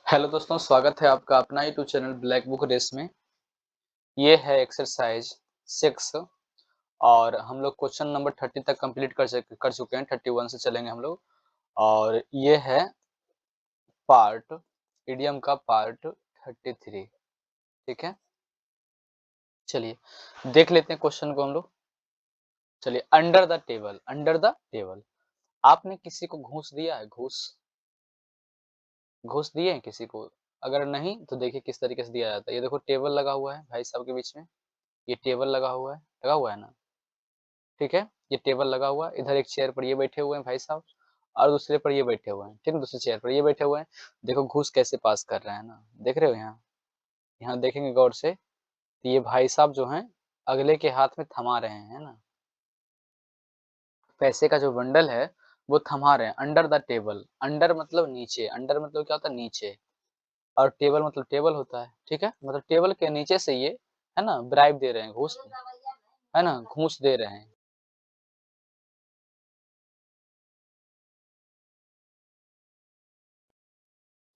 Hello दोस्तों, स्वागत है आपका अपना YouTube channel black book race में। ये है एक्सरसाइज 6 और हम लोग क्वेश्चन नंबर 30 तक कंप्लीट कर चुके हैं। 31 से चलेंगे हम लोग और ये है पार्ट इडियम का पार्ट 33। ठीक है, चलिए देख लेते हैं क्वेश्चन को हम लोग। चलिए, अंडर द टेबल आपने किसी को घूस दिया है? घूस घूस दिए हैं किसी को? अगर नहीं तो देखिए किस तरीके से दिया जाता है। ये देखो टेबल लगा हुआ है भाई साहब के बीच में, ये टेबल लगा हुआ है ना। ठीक है, ये टेबल लगा हुआ है, इधर एक चेयर पर ये बैठे हुए हैं भाई साहब और दूसरे पर ये बैठे हुए हैं। ठीक है, दूसरे चेयर पर ये बैठे हुए हैं। देखो घूस कैसे पास कर रहे हैं ना, देख रहे हो यहाँ। यहाँ देखेंगे गौर से तो ये भाई साहब जो हैं अगले के हाथ में थमा रहे हैं ना, पैसे का जो बंडल है वो थमा रहे हैं अंडर द टेबल। अंडर मतलब नीचे, अंडर मतलब क्या होता है? नीचे। और टेबल मतलब टेबल होता है। ठीक है, मतलब टेबल के नीचे से ये है ना ब्राइब दे रहे हैं, घूस है ना, घूस दे रहे हैं।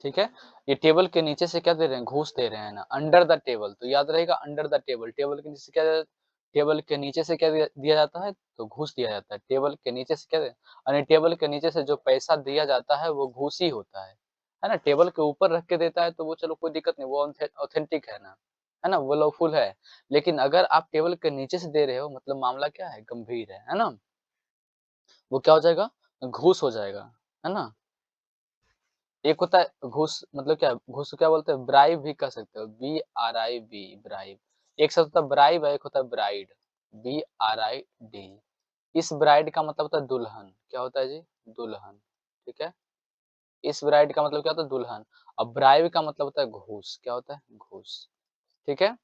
ठीक है, ये टेबल के नीचे से क्या दे रहे हैं? घूस दे रहे हैं ना, अंडर द टेबल। तो याद रहेगा अंडर द टेबल, टेबल के नीचे से क्या टेबल के नीचे से क्या दिया जाता है? तो घूस दिया जाता है। टेबल के नीचे से क्या यानी टेबल के नीचे से जो पैसा दिया जाता है वो घूस ही होता है ना। टेबल के ऊपर रख के देता है तो वो चलो कोई दिक्कत नहीं, वो ऑथेंटिक है ना, वो लॉफुल है। लेकिन अगर आप टेबल के नीचे से दे रहे हो मतलब मामला क्या है? गंभीर है ना। वो क्या हो जाएगा? घूस हो जाएगा, है ना। एक होता है घूस, मतलब क्या घूस को क्या बोलते हैं? ब्राइब भी कह सकते हो, BRIB, ब्राइब। एक शब्द होता है ब्राइब है, एक होता है ब्राइड, BRID। इस ब्राइड का मतलब होता है दुल्हन। क्या होता है जी? दुल्हन। ठीक है, इस ब्राइड का मतलब क्या होता है? दुल्हन। अब ब्राइब का मतलब होता है घूस। क्या होता है? घूस। ठीक है,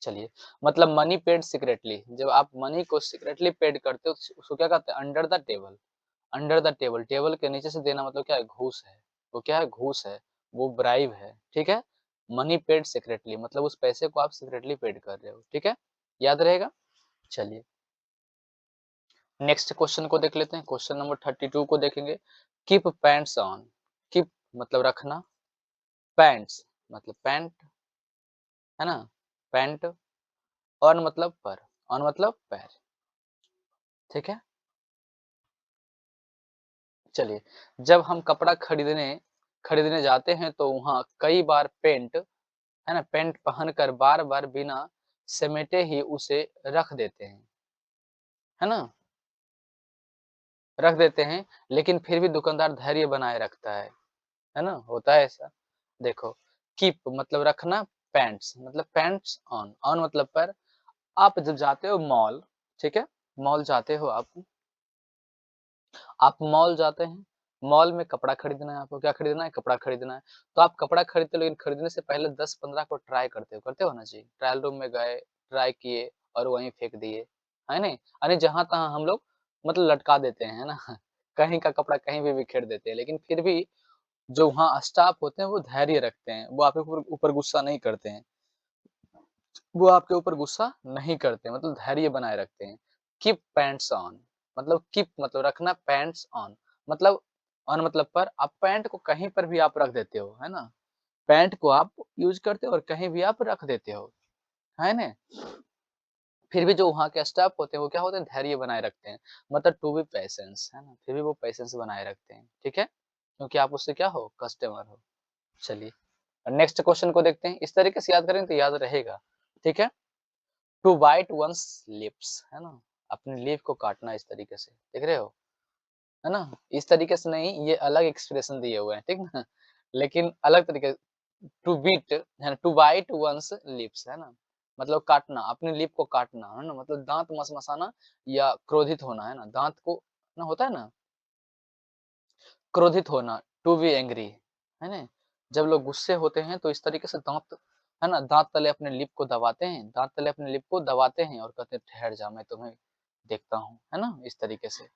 चलिए, मतलब मनी पेड सीक्रेटली, जब आप मनी को सीक्रेटली पेड करते हो तो उसको क्या कहते हैं? Under the table. Under the table, table के नीचे से देना मतलब क्या है? घूस है। वो क्या है? घूस है, वो ब्राइब है। ठीक है, मनी पेड सीक्रेटली मतलब उस पैसे को आप सीक्रेटली पेड कर रहे हो। ठीक है, याद रहेगा। चलिए नेक्स्ट क्वेश्चन को देख लेते हैं। क्वेश्चन नंबर 32 को देखेंगे। Keep pants on. कीप मतलब रखना, पैंट्स मतलब पैंट, है ना, पैंट। ऑन मतलब पर, ऑन मतलब पैर। ठीक है, चलिए, जब हम कपड़ा खरीदने जाते हैं तो वहाँ कई बार पेंट, है ना, पैंट पहनकर बार-बार बिना समेटे ही उसे रख देते हैं, है ना? रख देते हैं, लेकिन फिर भी दुकानदार धैर्य बनाए रखता है ना? होता है ऐसा। देखो, कीप मतलब रखना, पैंट्स मतलब पैंट्स ऑन, ऑन मतलब पर। आप जब जाते हो मॉल, ठीक है? मॉल जाते हो आप मॉल जाते हैं, मॉल में कपड़ा खरीदना है आपको, क्या खरीदना है? कपड़ा खरीदना है। तो आप कपड़ा खरीदते हो लेकिन खरीदने से पहले 10-15 को ट्राई करते हो ना जी? ट्रायल रूम में गए, ट्राई किए और वहीं फेंक दिए, है नहीं? अरे जहाँ-तहाँ हम लोग मतलब लटका देते हैं, है ना? कहीं का कपड़ा कहीं भी बिखेर देते हैं, लेकिन फिर भी जो वहाँ स्टाफ होते हैं वो धैर्य रखते हैं, वो आपके ऊपर ऊपर गुस्सा नहीं करते हैं। वो आपके ऊपर गुस्सा नहीं करते, मतलब धैर्य बनाए रखते हैं। कीप पैंट्स ऑन मतलब कीप मतलब रखना, पैंट्स ऑन मतलब ऑन मतलब पर। आप पैंट को कहीं पर भी आप रख देते हो, है ना? पैंट को आप यूज़ करते हो और कहीं भी आप रख देते हो, है ना? फिर भी जो वहाँ के स्टाफ होते हैं वो क्या होते हैं? धैर्य बनाए रखते हैं। मतलब टू बी पेशेंस, है ना? फिर भी वो पेशेंस बनाए रखते हैं, ठीक है? क्योंकि आप उससे क्या हो? कस्टमर हो। चलिए, नेक्स्ट क्वेश्चन को देखते हैं। इस तरीके से याद करेंगे तो याद रहेगा, ठीक है? टू बाइट वन्स लिप्स, है ना? अपनी लिप को काटना इस तरीके से, देख रहे हो? है ना? इस तरीके से नहीं, ये अलग एक्सप्रेशन दिए हुए हैं, ठीक ना? लेकिन अलग तरीके टू बीट है ना, टू बाइट वन्स लिप्स, है ना? मतलब काटना, अपनी लिप को काटना, है ना? मतलब दाँत मसमसाना या क्रोधित होना, है ना? दाँत को ना होता है ना, क्रोधित होना, टू बी एंग्री, है ना? जब लोग गुस्से होते हैं तो इस तरीके से दाँत, है ना, दाँत तले अपने लिप को दबाते हैं, दाँत तले अपने लिप को दबाते हैं और कहते हैं ठहर जा मैं तुम्हें देखता हूँ, है ना? इस तरीके से।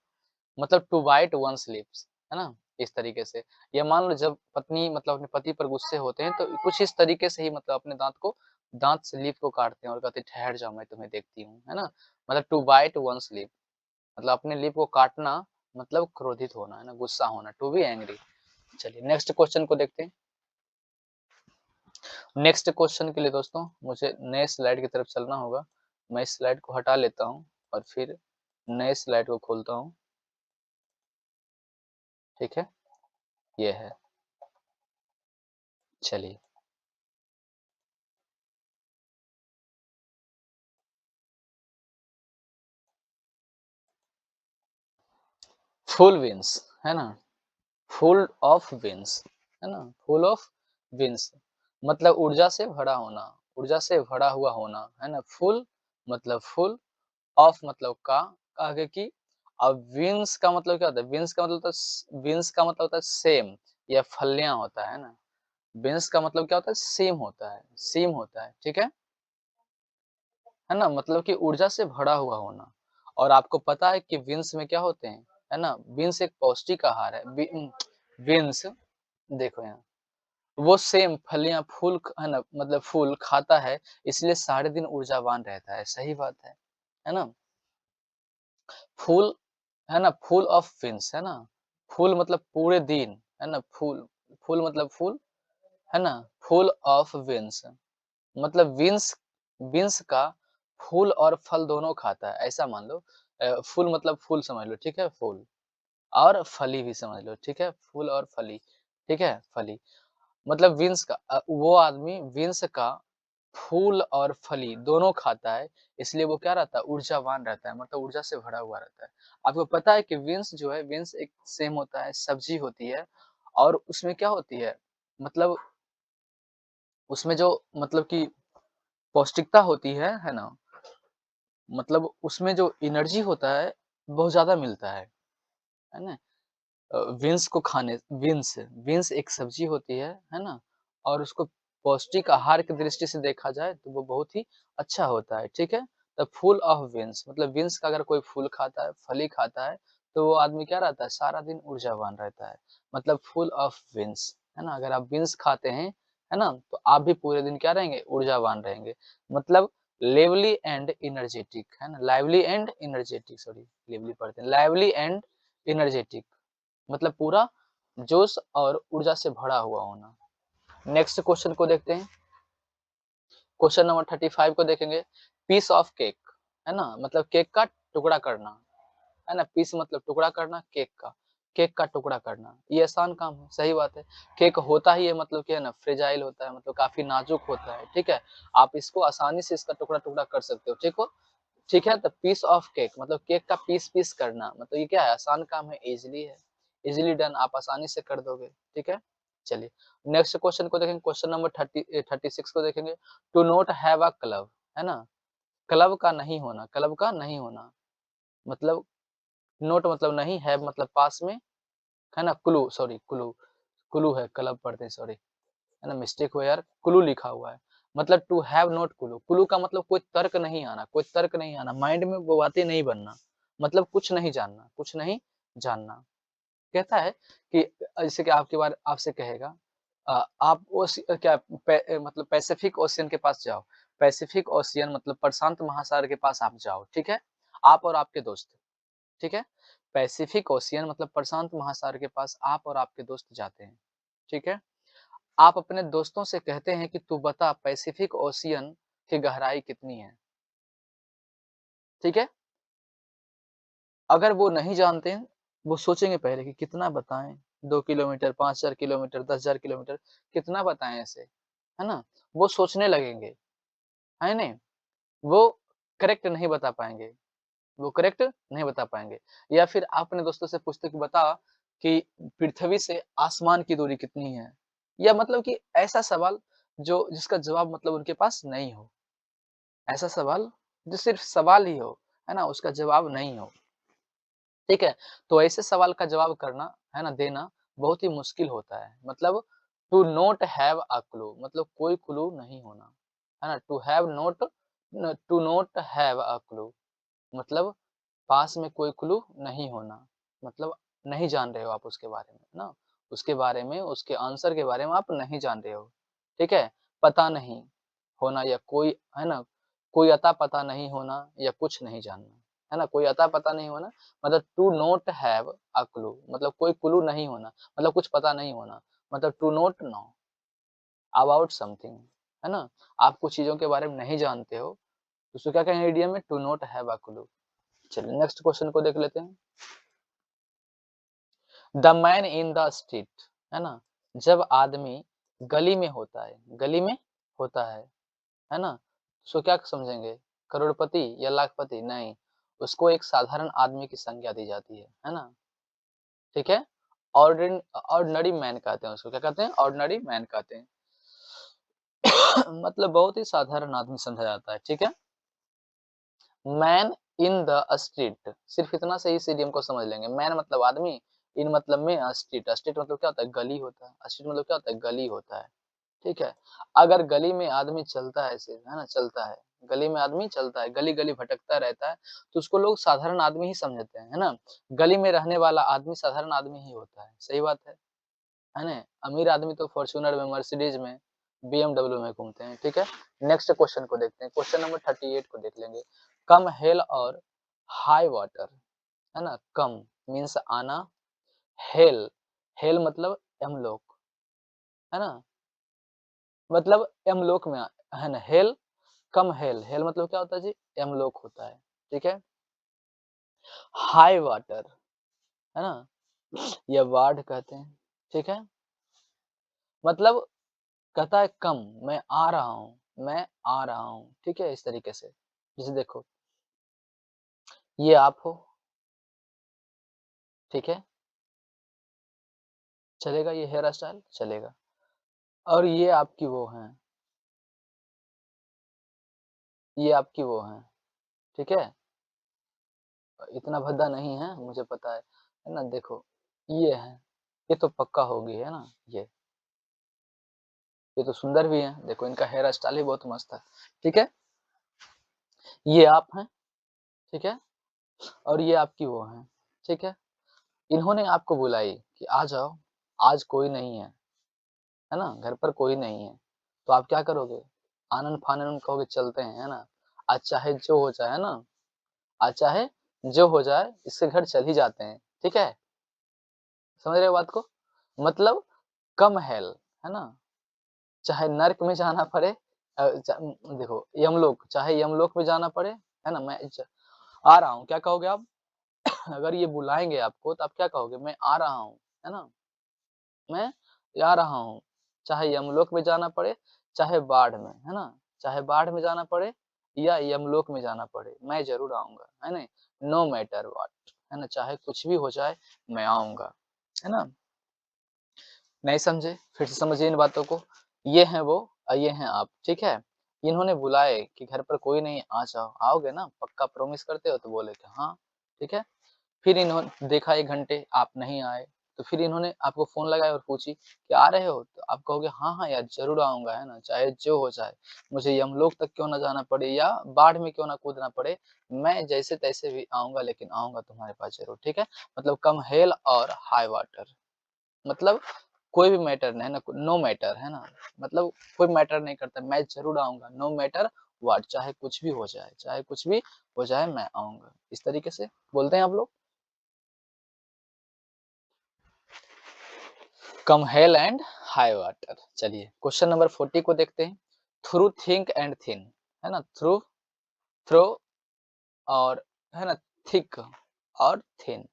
मतलब टू बाइट वन्स लिप्स, है ना? इस तरीके से। या मान लो जब पत्नी मतलब अपने पति पर गुस्से होते हैं तो कुछ इस तरीके से ही मतलब अपने दाँत से लिप को काटते हैं और कहते हैं ठहर जाओ मैं तुम्हें देखती हूँ, है ना? मतलब टू बाइट वन्स लिप मतलब अपने लिप को काटना मतलब क्रोधित होना, है ना? गुस्सा होना, टू बी एंग्री। चलिए नेक्स्ट क्वेश्चन को देखते हैं। नेक्स्ट क्वेश्चन के लिए दोस्तों मुझे नए स्लाइड की तरफ चलना होगा। मैं इस स्लाइड को हटा लेता हूँ और फिर नए स्लाइड को खोलता हूँ। ठीक है, ये है। चलिए, फुल विंड्स है ना? फुल ऑफ विंड्स है ना? फुल ऑफ विंड्स मतलब ऊर्जा से भरा होना, ऊर्जा से भरा हुआ होना, है ना? फुल मतलब फुल, ऑफ मतलब का, आगे की। अब विंग्स का मतलब क्या होता है? विंग्स का मतलब होता है विंग्स का मतलब होता है सेम या फलियां होता है ना। विंग्स का मतलब क्या होता है? सेम होता है, सेम होता है, ठीक है ना? मतलब कि ऊर्जा से भरा हुआ होना। और आपको पता है कि विंग्स में क्या होते हैं, है ना? विंग्स एक पौष्टिक आहार है। विंग्स देखो यहाँ, वो सेम फलियां फूल है ना, मतलब फूल खाता है, इसलिए सारे दिन ऊर्जावान रहता है। सही बात है ना? फूल है ना, फुल ऑफ विंड्स है ना, फुल मतलब पूरे दिन, है ना, फूल, फूल मतलब फूल, है ना, फुल ऑफ विंड्स मतलब विंस, विंस का फूल और फल दोनों खाता है, ऐसा मान लो। फूल मतलब फूल समझ लो, ठीक है, फूल, और फली भी समझ लो, ठीक है, फूल और फली, ठीक है, फली मतलब विंस का वो आदमी विंस का फूल और फली दोनों खाता है, इसलिए वो क्या रहता है? ऊर्जावान रहता है, मतलब ऊर्जा से भरा हुआ रहता है। आपको पता है कि विंस जो है, विंस एक सेम होता है, सब्जी होती है, और उसमें क्या होती है, मतलब उसमें जो मतलब कि पौष्टिकता होती है ना? मतलब उसमें जो एनर्जी होता है, बहुत ज़्यादा मिलता है ना? बीन्स को खाने, बीन्स बीन्स एक सब्जी होती है ना? और उसको पौष्टिक आहार की दृष्टि से देखा जाए तो वो बहुत ही अच्छा होता है, ठीक है? द फुल ऑफ बीन्स मतलब बीन्स का अगर कोई फूल खाता है, फली खाता है, तो वो आदमी क्या रहता है? सारा दिन ऊर्जावान रहता है, मतलब फुल ऑफ बीन्स, है ना? अगर आप बीन्स खाते हैं, है ना? तो आप भी पूरे दिन क्या रहेंगे? ऊर्जावान रहेंगे, मतलब लिवली एंड एनर्जेटिक, है ना? Lively and energetic, sorry, lively पढ़ते हैं, लाइवली एंड एनर्जेटिक मतलब पूरा जोश और ऊर्जा से भरा हुआ होना। नेक्स्ट क्वेश्चन को देखते हैं। क्वेश्चन नंबर 35 को देखेंगे। पीस ऑफ केक, है ना? मतलब केक का टुकड़ा करना, है ना? पीस मतलब टुकड़ा करना, केक का टुकड़ा करना, ये आसान काम है, सही बात है। केक होता ही है मतलब क्या है ना, फ्रेजाइल होता है, मतलब काफी नाजुक होता है, ठीक है? आप इसको आसानी से इसका टुकड़ा-टुकड़ा कर सकते हो, ठीक है? तो पीस ऑफ केक मतलब केक का पीस-पीस करना, मतलब ये क्या है? आसान काम है, ईज़िली है, ईज़िली डन, आप आसानी से कर दोगे, ठीक है? चलिए, नेक्स्ट क्वेश्चन को देखेंगे, क्वेश्चन नंबर 36 को देखेंगे। To not have a club, है ना? क्लब का नहीं होना, क्लब का नहीं होना, मतलब नोट मतलब नहीं, हैव मतलब पास में, है ना? क्लू, सॉरी क्लू, क्लू है, क्लब पढ़ते हैं, सॉरी, है ना? मिस्टेक हुआ यार, क्लू लिखा हुआ है। मतलब to have not clue, clue का मतलब कोई तर्क नहीं आना, कोई तर्क नहीं आना, माइंड में वो बातें नहीं बनना, मतलब कुछ नहीं जानना, कुछ नहीं जानना। कहता है कि जैसे कि आपके बारे आपसे कहेगा आप उस क्या मतलब पैसिफिक ओशियन के पास जाओ, पैसिफिक ओशियन मतलब प्रशांत महासागर के पास आप जाओ, ठीक है? आप और आपके दोस्त, ठीक है? पैसिफिक ओशियन मतलब प्रशांत महासागर के पास आप और आपके दोस्त जाते हैं, ठीक है? आप अपने दोस्तों से कहते हैं कि तू बता पैसिफिक ओशियन की गहराई कितनी है, ठीक है? अगर वो नहीं जानते हैं, वो सोचेंगे पहले कि कितना बताएँ, 2 किलोमीटर, 5000 किलोमीटर, 10,000 किलोमीटर, कितना बताएँ ऐसे, है ना? वो सोचने लगेंगे, है नहीं? वो करेक्ट नहीं बता पाएँगे, वो करेक्ट नहीं बता पाएँगे। या फिर आप अपने दोस्तों से पूछते कि बता कि पृथ्वी से आसमान की दूरी कितनी है? या मतलब कि ऐसा सवाल जो जिसका जवाब मतलब उनके पास नहीं हो। ऐसा सवाल जो सिर्फ़ सवाल ही हो, है ना? उसका जवाब नहीं हो, ठीक है? तो ऐसे सवाल का जवाब करना, है ना, देना बहुत ही मुश्किल होता है। मतलब to not have a clue मतलब कोई क्लू नहीं होना, है ना? To not have a clue मतलब पास में कोई क्लू नहीं होना, मतलब नहीं जान रहे हो आप उसके बारे में, है ना? उसके बारे में, उसके आंसर के बारे में आप नहीं जान रहे हो, ठीक है? पता नहीं होना या कोई, है ना? कोई अता-पता नहीं होना या कुछ नहीं जानना, है ना? कोई अता-पता नहीं होना मतलब to not have a clue मतलब कोई क्लू नहीं होना, मतलब कुछ पता नहीं होना, मतलब to not know about something, है ना? आप कुछ चीज़ों के बारे में नहीं जानते हो, तो उसको क्या कहेंगे इडियम में? To not have a clue. चलिए नेक्स्ट क्वेश्चन को देख लेते हैं। The man in the street, है ना? जब आदमी गली में होता है, गली में होता है ना? उसको क्या समझेंगे? करोड़पति या लाखपति? नहीं, उसको एक साधारण आदमी की संज्ञा दी जाती है ना? ठीक है? ऑर्डिनरी मैन कहते हैं उसको, क्या कहते हैं? ऑर्डिनरी मैन कहते हैं। मतलब बहुत ही साधारण आदमी समझा जाता है, ठीक है? मैन इन द स्ट्रीट, सिर्फ इतना से ही इस इडियम को समझ लेंगे। मैन मतलब आदमी, इन मतलब में, स्ट्रीट, स्ट्रीट मतलब क्या होता है? गली होता है। स्ट्रीट मतलब क्या होता है? गली होता है, ठीक है? अगर गली में आदमी चलता है ऐसे, है ना? चलता है, गली में आदमी चलता है, गली-गली भटकता रहता है, तो उसको लोग साधारण आदमी ही समझते हैं, है ना? गली में रहने वाला आदमी साधारण आदमी ही होता है, सही बात है ना? अमीर आदमी तो फॉर्च्यूनर में, मर्सिडीज में, बीएमडब्ल्यू में घूमते हैं, ठीक है? नेक्स्ट क्वेश्चन को देखते हैं, क्वेश्चन नंबर 38 को देख लेंगे। कम हेल और हाई वाटर, है ना? कम मीन्स आना, हेल, हेल मतलब यमलोक, है ना? मतलब यमलोक में है ना? हेल, कम हेल, हेल मतलब क्या होता है जी? यमलोक होता है, ठीक है? हाई वाटर, है ना? या वार्ड कहते हैं, ठीक है? मतलब कहता है कम, मैं आ रहा हूँ, मैं आ रहा हूँ, ठीक है? इस तरीके से। जैसे देखो, ये आप हो, ठीक है? चलेगा ये हेयर स्टाइल? चलेगा। और ये आपकी वो हैं, ये आपकी वो हैं, ठीक है? इतना भद्दा नहीं है, मुझे पता है ना? देखो, ये है, ये तो पक्का होगी, है ना? ये तो सुंदर भी हैं, देखो इनका हेयर स्टाइल ही बहुत मस्त है, ठीक है? ये आप हैं, ठीक है? और ये आपकी वो हैं, ठीक है? इन्होंने आपको बुलाई कि आ जाओ, आज कोई नहीं है ना? घर पर कोई नहीं है, तो आप क्या करोगे? आनन-फानन कहोगे चलते हैं, है ना? आज चाहे जो हो जाए, है ना? आज चाहे जो हो जाए, इसके घर चल ही जाते हैं, ठीक है? समझ रहे हो बात को? मतलब कम हेल, है ना? चाहे नर्क में जाना पड़े, देखो यमलोक, चाहे यमलोक में जाना पड़े, है ना? मैं आ रहा हूँ, क्या कहोगे आप? अगर ये बुलाएँगे आपको तो आप क्या कहोगे? मैं आ रहा हूँ, है ना? मैं आ रहा हूँ। चाहे यमलोक में जाना पड़े, चाहे बाढ़ में, है ना? चाहे बाढ़ में जाना पड़े या यमलोक में जाना पड़े, मैं ज़रूर आऊँगा, है ना? नो मैटर व्हाट, है ना? चाहे कुछ भी हो जाए, मैं आऊँगा, है ना? नहीं समझे? फिर से समझिए इन बातों को। ये हैं वो और ये हैं आप, ठीक है? इन्होंने बुलाए कि घर पर कोई नहीं, आ जाओ। आओगे ना? पक्का प्रॉमिस करते हो? तो बोले कि हाँ, ठीक है? फिर इन्होंने देखा 1 घंटे आप नहीं आए, तो फिर इन्होंने आपको फ़ोन लगाया और पूछी कि आ रहे हो? तो आप कहोगे हाँ, हाँ यार ज़रूर आऊँगा, है ना? चाहे जो हो जाए, मुझे यमलोक तक क्यों ना जाना पड़े या बाढ़ में क्यों ना कूदना पड़े, मैं जैसे-तैसे भी आऊँगा लेकिन आऊँगा तुम्हारे पास ज़रूर, ठीक है? मतलब कम हेल और हाई वाटर, मतलब कोई भी मैटर नहीं है ना, नो मैटर, है ना? मतलब कोई मैटर नहीं करता, मैं ज़रूर आऊँगा, नो मैटर व्हाट, चाहे कुछ भी हो जाए, चाहे कुछ भी हो जाए, मैं आऊँगा। इस तरीके से बोलते हैं आप लोग। कम हेल एंड हाई वाटर। चलिए क्वेश्चन नंबर 40 को देखते हैं। थ्रू थिंक एंड थिन, है ना? थ्रू, थ्रो और, है ना? थिक और थिन।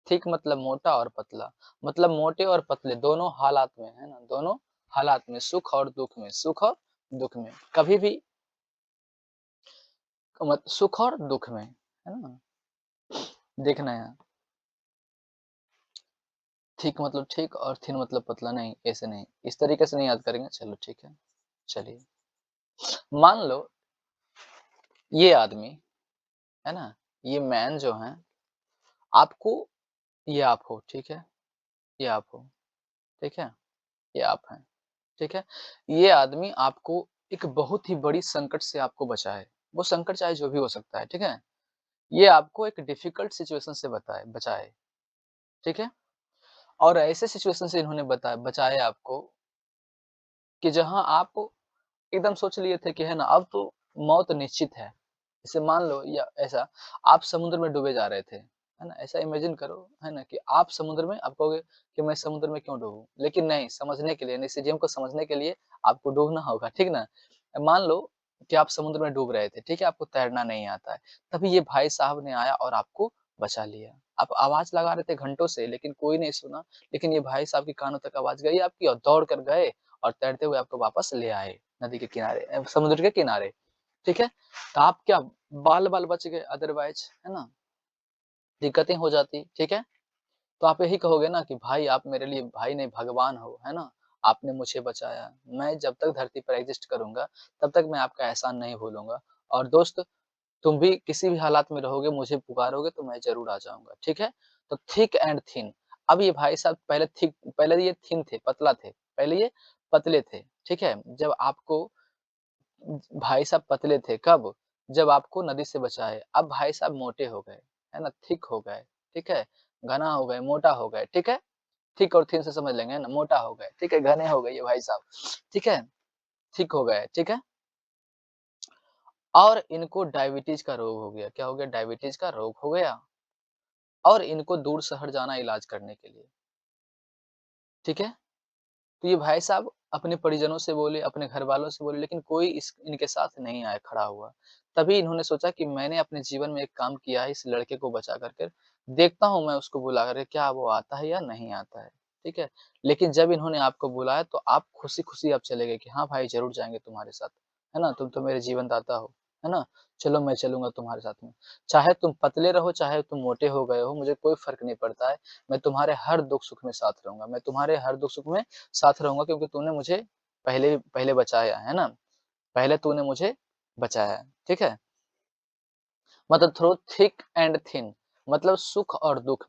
थिक मतलब मोटा और पतला, मतलब मोटे और पतले दोनों हालात में, है ना? दोनों हालात में, सुख और दुख में, सुख और दुख में, कभी भी मत सुख और दुख में, है ना? देखना है, थिक मतलब ठीक और थिन मतलब पतला नहीं, ऐसे नहीं, इस तरीके से नहीं याद करेंगे। चलो ठीक है, चलिए मान लो ये आदमी, है ना? ये मैन जो हैं, आपको, ये आप हो, ठीक है? ये आप हो, ठीक है? ये आप हैं, ठीक है? ये आदमी आपको एक बहुत ही बड़ी संकट से आपको बचाए, वो संकट चाहे जो भी हो सकता है, ठीक है? ये आपको एक डिफ़िकल्ट सिचुएशन से बचाए, ठीक है? और ऐसे सिचुएशन से इन्होंने बचाए आपको कि जहाँ आप एकदम सोच लिए थे कि है ना, अब तो मौत निश्चित है। जैसे मान लो या ऐसा, आप समुद्र में डूबे जा रहे थे, है है ना? ऐसा इमेजिन करो, है ना? कि आप समुद्र में आप कहोगे कि मैं समुद्र में क्यों डूबूँ? लेकिन नहीं, समझने के लिए यानी सीजीएम को समझने के लिए आपको डूबना होगा, ठीक ना? मान लो कि आप समुद्र में डूब रहे थे, ठीक है? आपको तैरना नहीं आता है, तभी ये भाई साहब ने आया और आपको बचा लिया। आप आवाज़ लगा रहे थे घंटों से लेकिन कोई नहीं सुना, लेकिन ये भाई साहब के कानों तक आवाज़ गई आपकी और दौड़ कर गए और तैरते हुए आपको वापस ले आए नदी के किनारे समुद्र के किनारे, ठीक है? तो आप क्या बाल-बाल बच गए अदरवाइज़, है ना? दिक्कतें हो जाती, ठीक है? तो आप यही कहोगे ना कि भाई आप मेरे लिए भाई नहीं भगवान हो, है ना? आपने मुझे बचाया। मैं जब तक धरती पर एग्ज़िस्ट करूँगा, तब तक मैं आपका एहसान नहीं भूलूँगा और दोस्त तुम भी किसी भी हालात में रहोगे, मुझे पुकारोगे तो मैं ज़रूर आ जाऊँगा, ठीक है? तो थिक एंड थिन अब ये भाई साहब पहले ये थिन थे, पतला थे, पहले ये पतले थे, ठीक है? जब आपको भाई साहब पतले थे, कब? जब आपको नदी से बचाए। अब भाई साहब मोटे हो गए, है ना? थिक हो गए, ठीक है? घना हो गए, मोटा हो गए, ठीक है? थिक और थिन से समझ लेंगे, है ना? मोटा हो गए, ठीक है? घने हो गए ये भाई साहब, ठीक है? थिक हो गए, ठीक है? और इनको डायबिटीज़ का रोग हो गया। क्या हो गया? डायबिटीज़ का रोग हो गया और इनको दूर शहर जाना इलाज करने के लिए, ठीक है? तो ये भाई साहब अपने परिजनों से बोले, अपने घरवालों से बोले, लेकिन कोई इस इनके साथ नहीं आया, खड़ा हुआ। तभी इन्होंने सोचा कि मैंने अपने जीवन में एक काम किया है इस लड़के को बचा कर के, देखता हूँ मैं उसको बुला कर के क्या वो आता है या नहीं आता है, ठीक है? लेकिन जब इन्होंने आपको बुलाया तो आप खुशी-खुशी आप चले गए कि हाँ भाई ज़रूर जाएँगे तुम्हारे साथ, है ना? तुम तो मेरे जीवनदाता हो, है ना? चलो मैं चलूँगा तुम्हारे साथ में। चाहे तुम पतले रहो, चाहे तुम मोटे हो गए हो, मुझे कोई फ़र्क नहीं पड़ता है। मैं तुम्हारे हर दुःख-सुख में साथ रहूँगा। मैं तुम्हारे हर दुःख-सुख में साथ रहूँगा क्योंकि तूने मुझे पहले पहले बचाया, है ना? पहले तूने मुझे बचाया, ठीक है? मतलब थ्रू थिक एंड थिन मतलब सुख और दुःख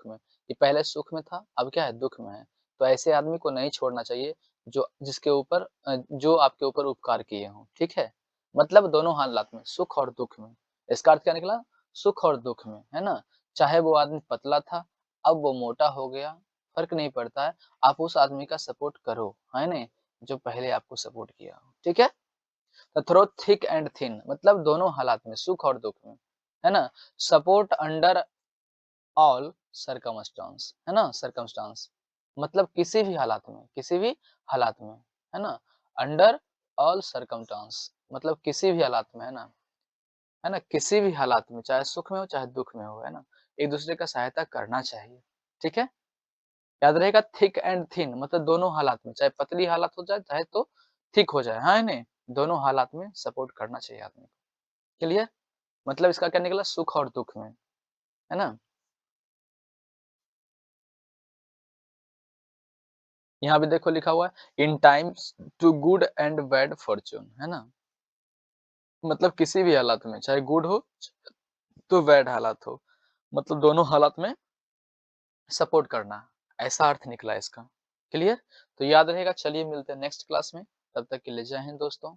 में। ये पहले सुख में था, अब क्या है दुःख में है। तो ऐसे आदमी को नहीं छोड़ना चाहिए जो जिसके ऊपर जो आपके ऊपर उपकार किए हों, ठीक है? मतलब दोनों हालात में, सुख और दुःख में। इसका अर्थ क्या निकला? सुख और दुःख में, है ना? चाहे वो आदमी पतला था, अब वो मोटा हो गया, फ़र्क नहीं पड़ता है। आप उस आदमी का सपोर्ट करो, है नहीं? जो पहले आपको सपोर्ट किया हो, ठीक है? थ्रो थिक एंड थिन मतलब दोनों हालात में, सुख और दुःख में, है ना? सपोर्ट अंडर ऑल सर्कमस्टांस, है ना? सर्कमस्टांस मतलब किसी भी हालात में, है ना? अंडर ऑल सर्कमस्टांस मतलब किसी भी हालात में, है ना? है ना? किसी भी हालात में, चाहे सुख में हो, चाहे दुःख में हो, है ना? एक-दूसरे का सहायता करना चाहिए, ठीक है? याद रहेगा थिक एंड थिन मतलब दोनों हालात में, चाहे पतली हालत हो जाए, चाहे तो थिक हो जाए, हाँ या नहीं? दोनों हालात में सपोर्ट करना चाहिए आदमी को, क्लियर? मतलब इसका क्या निकला सुख और दुःख में, है ना? यहाँ पे देखो लिखा हुआ है in times to good and bad fortune, है ना? मतलब किसी भी हालात में, चाहे गुड हो, तो बैड हालात हो, मतलब दोनों हालात में सपोर्ट करना, ऐसा अर्थ निकला इसका, क्लियर? तो याद रहेगा चलिए मिलते हैं नेक्स्ट क्लास में, तब तक के लिए जय हिंद दोस्तों।